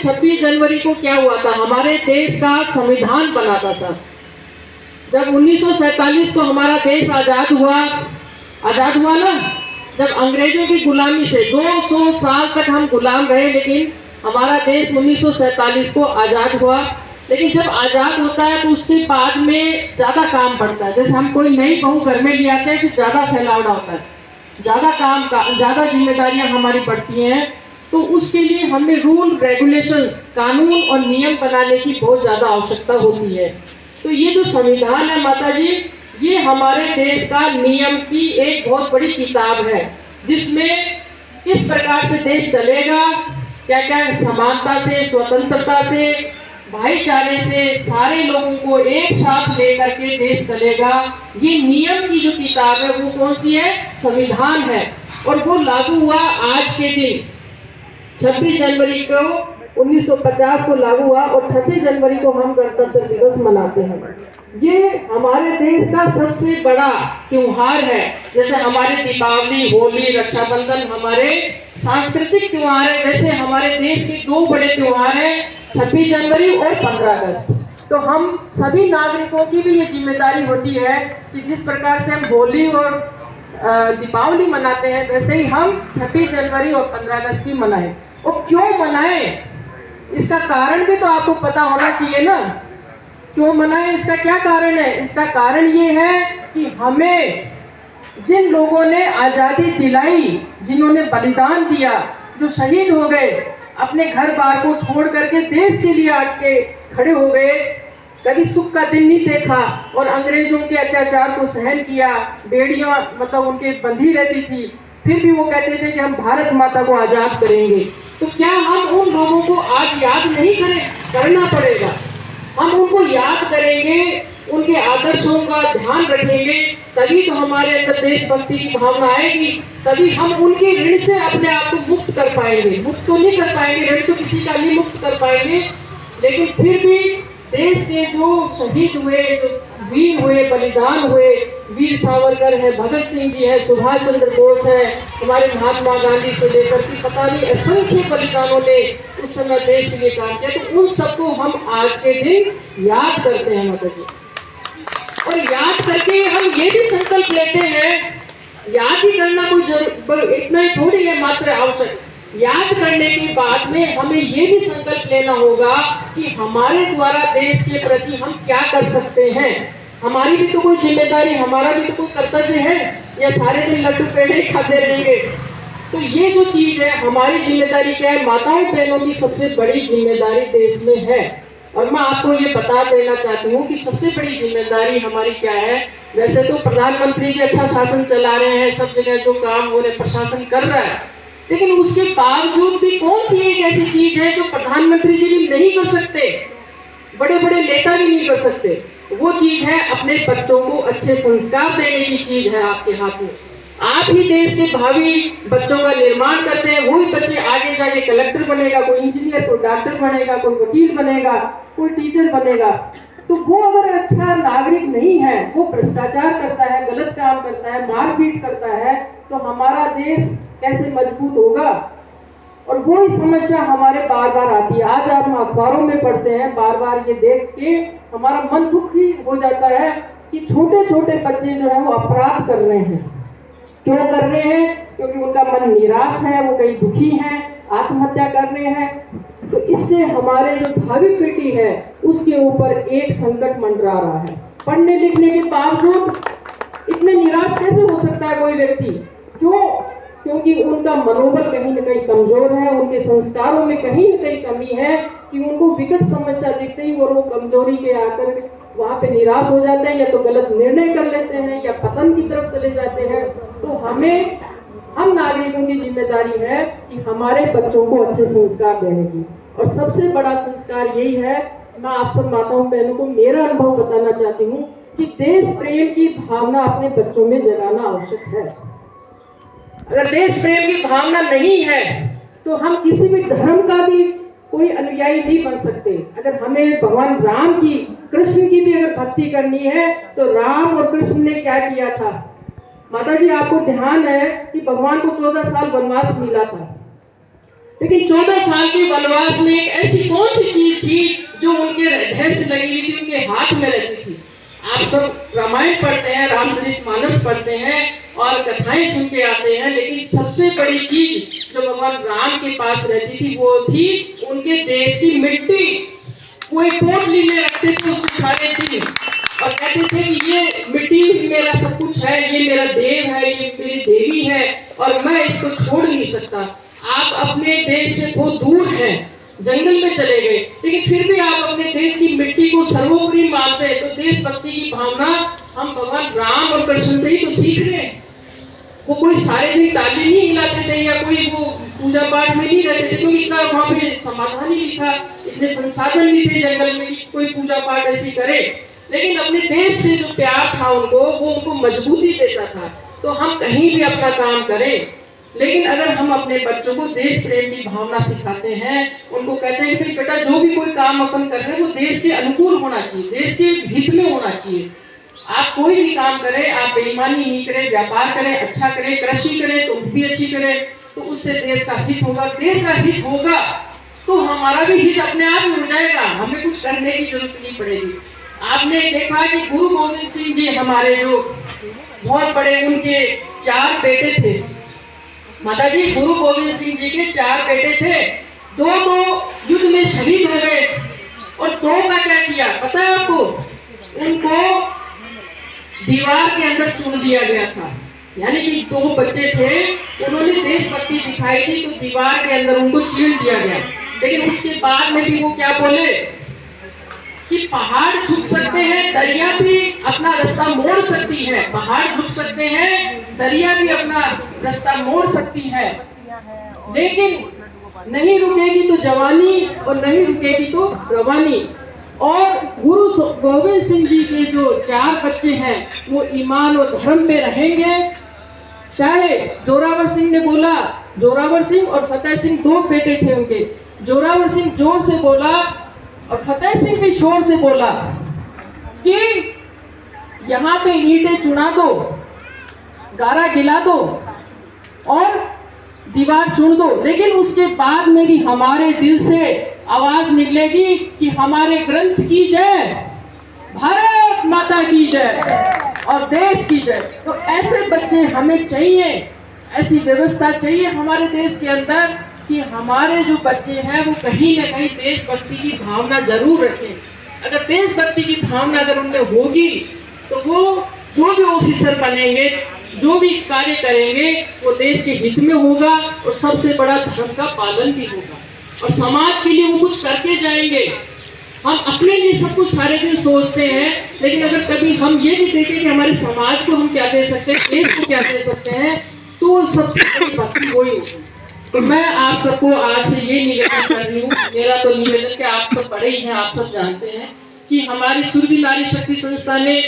26 जनवरी को क्या हुआ था, हमारे देश का संविधान बना था सर। जब 1947 को हमारा देश आजाद हुआ ना, जब अंग्रेजों की गुलामी से 200 साल तक हम गुलाम रहे, लेकिन हमारा देश 1947 को आजाद हुआ। लेकिन जब आजाद होता है तो उसके बाद में ज्यादा काम बढ़ता है। जैसे हम कोई नई बहू घर में ले आते हैं, फिर ज्यादा फैलावड़ा होता है, ज्यादा काम का, ज्यादा जिम्मेदारियां हमारी बढ़ती हैं। तो उसके लिए हमें रूल रेगुलेशंस, कानून और नियम बनाने की बहुत ज्यादा आवश्यकता होती है। तो ये जो संविधान है माता जी, ये हमारे देश का नियम की एक बहुत बड़ी किताब है, जिसमें किस प्रकार से देश चलेगा, क्या क्या समानता से, स्वतंत्रता से, भाईचारे से सारे लोगों को एक साथ लेकर के देश चलेगा। ये नियम की जो किताब है वो कौन सी है, संविधान है। और वो लागू हुआ आज के दिन 26 जनवरी को 1950 को लागू हुआ, और 26 जनवरी को हम गणतंत्र दिवस मनाते हैं। ये हमारे देश का सबसे बड़ा त्योहार है। जैसे हमारे दीपावली, होली, रक्षाबंधन हमारे सांस्कृतिक त्योहार है, वैसे हमारे देश के दो बड़े त्योहार हैं, 26 जनवरी और 15 अगस्त। तो हम सभी नागरिकों की भी ये जिम्मेदारी होती है कि जिस प्रकार से हम होली और दीपावली मनाते हैं, वैसे ही हम 26 जनवरी और 15 अगस्त भी मनाएं। और क्यों मनाएं, इसका कारण भी तो आपको पता होना चाहिए ना। क्यों मनाएं, इसका क्या कारण है? इसका कारण ये है कि हमें जिन लोगों ने आजादी दिलाई, जिन्होंने बलिदान दिया, जो शहीद हो गए, अपने घर बार को छोड़ करके देश के लिए आके खड़े हो गए, कभी सुख का दिन नहीं देखा और अंग्रेजों के अत्याचार को सहन किया, बेड़ियां मतलब उनके बंधी रहती थी, फिर भी वो कहते थे कि हम भारत माता को आजाद करेंगे। तो क्या हम उन लोगों को आज याद नहीं करना पड़ेगा? हम उनको याद करेंगे, उनके आदर्शों का ध्यान रखेंगे, तभी तो हमारे अंदर देशभक्ति की भावना आएगी, तभी हम उनके ऋण से अपने आप को मुक्त कर पाएंगे। मुक्त तो नहीं कर पाएंगे, ऋण तो किसी का नहीं मुक्त कर पाएंगे, लेकिन फिर भी देश के जो शहीद हुए, जो वीर हुए, बलिदान हुए, वीर सावरकर है, भगत सिंह जी है, सुभाष चंद्र बोस है, हमारे महात्मा गांधी से लेकर के पता नहीं असंख्य बलिदानों ने उस समय देश के लिए काम किया। तो उन सबको हम आज के दिन याद करते हैं माता जी। और याद करके हम ये भी संकल्प लेते हैं, याद ही करना कोई इतना ही थोड़ी है मात्र आवश्यक। याद करने के बाद में हमें ये भी संकल्प लेना होगा कि हमारे द्वारा देश के प्रति हम क्या कर सकते हैं। हमारी भी तो कोई जिम्मेदारी, हमारा भी तो कोई कर्तव्य है, या सारे दिन लड्डू पेड़े खाते रहेंगे। तो ये जो चीज है, हमारी जिम्मेदारी क्या है, माताओं बहनों की सबसे बड़ी जिम्मेदारी देश में है। और मैं आपको ये बता देना चाहती हूँ कि सबसे बड़ी जिम्मेदारी हमारी क्या है। वैसे तो प्रधानमंत्री जी अच्छा शासन चला रहे हैं, सब जगह जो काम हो रहे प्रशासन कर रहा है, लेकिन उसके बावजूद भी कौन सी एक ऐसी चीज है जो प्रधानमंत्री जी भी नहीं कर सकते, बड़े बड़े नेता भी नहीं कर सकते? वो चीज है अपने बच्चों को अच्छे संस्कार देने की चीज है आपके हाथ में। आप ही देश के भावी बच्चों का निर्माण करते हैं, वही बच्चे आगे जाके कलेक्टर बनेगा, कोई इंजीनियर, कोई डॉक्टर बनेगा, कोई वकील बनेगा, कोई टीचर बनेगा। तो वो अगर अच्छा नागरिक नहीं है, वो भ्रष्टाचार करता है, गलत काम करता है, मारपीट करता है, तो हमारा देश कैसे मजबूत होगा? और वो ही समस्या हमारे बार बार आती है। आज आप अखबारों में पढ़ते हैं, बार बार ये देख के हमारा मन दुखी हो जाता है कि छोटे छोटे बच्चे जो है वो अपराध कर रहे हैं। क्यों कर रहे हैं? क्योंकि उनका मन निराश है, वो कहीं दुखी हैं, आत्महत्या कर रहे हैं। तो इससे हमारे जो भावी पीढ़ी है उसके ऊपर एक संकट मंडरा रहा है। पढ़ने लिखने के बावजूद इतने निराश कैसे हो सकता है कोई व्यक्ति? क्यों? क्योंकि उनका मनोबल कहीं न कहीं कमजोर है, उनके संस्कारों में कहीं न कहीं कमी है कि उनको विकट समस्या दिखते ही और वो कमजोरी के आकर वहां पे निराश हो जाते हैं, या तो गलत निर्णय कर लेते हैं, या पतन की तरफ चले जाते हैं। तो हम नागरिकों की जिम्मेदारी है कि हमारे बच्चों को अच्छे संस्कार देने की, और सबसे बड़ा संस्कार यही है। मैं आप सब माताओं बहनों को मेरा अनुभव बताना चाहती हूँ कि देश प्रेम की भावना अपने बच्चों में जगाना आवश्यक है। अगर देश प्रेम की भावना नहीं है तो हम किसी भी धर्म का भी कोई अनुयायी नहीं बन सकते। अगर हमें भगवान राम की, कृष्ण की भी अगर भक्ति करनी है तो राम और कृष्ण ने क्या किया था? माता जी आपको ध्यान है कि भगवान को 14 साल वनवास मिला था, लेकिन 14 साल के वनवास में एक ऐसी कौन सी चीज थी जो उनके हृदय से लगी हुई थी, उनके हाथ में रहती थी। आप सब रामायण पढ़ते हैं, रामचरितमानस पढ़ते हैं और कथाएं सुन के आते हैं, लेकिन सबसे बड़ी चीज जो भगवान राम के पास रहती थी वो थी उनके देश की मिट्टी। कोई पोटली में रखते थे उसके सारे दिन और कहते थे कि ये मिट्टी मेरा सब कुछ है, ये मेरा देव है, ये मेरी देवी है और मैं इसको छोड़ नहीं सकता। आप अपने देश से बहुत दूर हैं, जंगल में चले गए, लेकिन फिर भी आप अपने देश की मिट्टी को सर्वोपरि मानते हैं। तो देशभक्ति की भावना हम भगवान राम और कृष्ण से ही तो सीख रहे हैं। वो कोई सारे दिन ताली नहीं हिलाते थे या कोई वो पूजा पाठ में नहीं रहते थे, क्योंकि इतना वहां पे समाधान ही नहीं था, इतने संसाधन नहीं थे जंगल में कि कोई पूजा पाठ ऐसी करे। लेकिन अपने देश से जो प्यार था उनको, वो उनको मजबूती देता था। तो हम कहीं भी अपना काम करें, लेकिन अगर हम अपने बच्चों को देश प्रेम की भावना सिखाते हैं, उनको कहते हैं कि बेटा जो भी कोई काम अपन कर रहे हैं वो देश के अनुकूल होना चाहिए, देश के हित में होना चाहिए। आप कोई भी काम करें, आप बेईमानी नहीं करें, व्यापार करें, अच्छा करें, कृषि करें तो भी अच्छी करें, तो उससे देश का हित होगा। देश का हित होगा तो हमारा भी हित अपने आप हो जाएगा, हमें कुछ करने की जरूरत नहीं पड़ेगी। आपने देखा कि गुरु गोविंद सिंह जी हमारे जो बहुत बड़े, उनके 4 बेटे थे। माता जी, गुरु गोविंद सिंह जी के 4 बेटे थे, 2 तो युद्ध में शहीद हो गए और 2 का क्या किया पता है आपको? उनको दीवार के अंदर चुन लिया गया था। यानी कि 2 बच्चे थे, उन्होंने देशभक्ति दिखाई थी तो दीवार के अंदर उनको चीन दिया गया। लेकिन उसके बाद में भी वो क्या बोले कि पहाड़ झुक सकते हैं, दरिया भी अपना रास्ता मोड़ सकती है। पहाड़ झुक सकते हैं, दरिया भी अपना रास्ता मोड़ सकती है, लेकिन नहीं रुकेगी तो जवानी और नहीं रुकेगी तो रवानी। और गुरु गोविंद सिंह जी के जो 4 बच्चे हैं वो ईमान और धर्म पे रहेंगे। चाहे जोरावर सिंह ने बोला, जोरावर सिंह और फतेह सिंह 2 बेटे थे उनके। जोरावर सिंह जोर से बोला और फतेह सिंह भी शोर से बोला कि यहाँ पे ईंटें चुना दो, गारा गिला दो और दीवार चुन दो, लेकिन उसके बाद में भी हमारे दिल से आवाज निकलेगी कि हमारे ग्रंथ की जय, भारत माता की जय और देश की जय। तो ऐसे बच्चे हमें चाहिए, ऐसी व्यवस्था चाहिए हमारे देश के अंदर कि हमारे जो बच्चे हैं वो कहीं ना कहीं देशभक्ति की भावना जरूर रखें। अगर देशभक्ति की भावना अगर उनमें होगी तो वो जो भी ऑफिसर बनेंगे, जो भी कार्य करेंगे वो देश के हित में होगा और सबसे बड़ा धर्म का पालन भी होगा और समाज के लिए वो कुछ करके जाएंगे। हम अपने लिए सब कुछ सारे दिन सोचते हैं, लेकिन अगर कभी हम ये भी देखें कि हमारे समाज को हम क्या दे सकते हैं, देश को क्या दे सकते हैं, तो सबसे बड़ी भक्ति वही होगी। तो मैं आप सबको आज से ये निवेदन कर रही हूँ, मेरा तो निवेदन कि आप सब बड़े ही हैं, आप सब जानते हैं कि हमारी सुरभि नारी शक्ति संस्था ने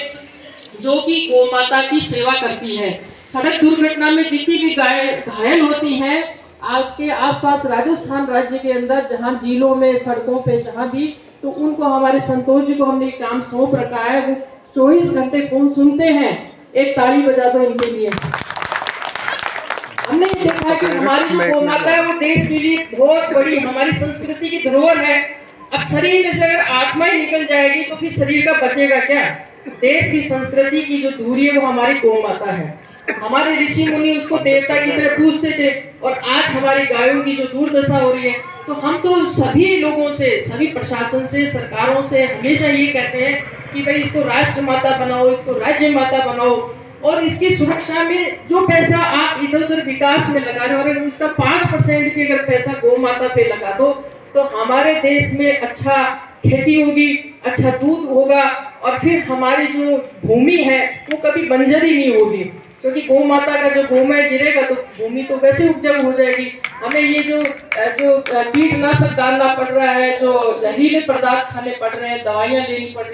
जो कि गौ माता की सेवा करती है, सड़क दुर्घटना में जितनी भी गाय घायल होती हैं आपके आसपास राजस्थान राज्य के अंदर, जहाँ जिलों में, सड़कों पे, जहाँ भी, तो उनको हमारे संतोष जी को हमने काम सौंप रखा है। वो 24 घंटे फोन सुनते हैं। एक ताली बजा दो इनके लिए। हमने ये देखा कि हमारी जो गौ माता है वो देश के लिए बहुत बड़ी हमारी संस्कृति की धरोहर है। अब शरीर में से अगर आत्मा ही निकल जाएगी तो फिर शरीर का बचेगा क्या? देश की संस्कृति की जो धुरी है वो हमारी गौ माता है। हमारे ऋषि मुनि उसको देवता की तरह पूजते थे और आज हमारी गायों की जो दुर्दशा हो रही है, तो हम तो सभी लोगों से, सभी प्रशासन से, सरकारों से हमेशा ये कहते हैं कि भाई इसको राष्ट्र माता बनाओ, इसको राज्य माता बनाओ और इसकी सुरक्षा में जो पैसा आप इधर उधर विकास में लगा रहे हो, अगर उसका 5% भी अगर पैसा गौ माता पे लगा दो तो हमारे देश में अच्छा खेती होगी, अच्छा दूध होगा और फिर हमारी जो भूमि है वो कभी बंजर ही नहीं होगी, क्योंकि गौ माता का जो गोमय गिरेगा तो भूमि तो वैसे उपजाऊ हो जाएगी। हमें ये जो कीटनाशक डालना पड़ रहा है, जो जहरीले पदार्थ खाने पड़ रहे हैं, दवाइयाँ लेनी पड़ रही है,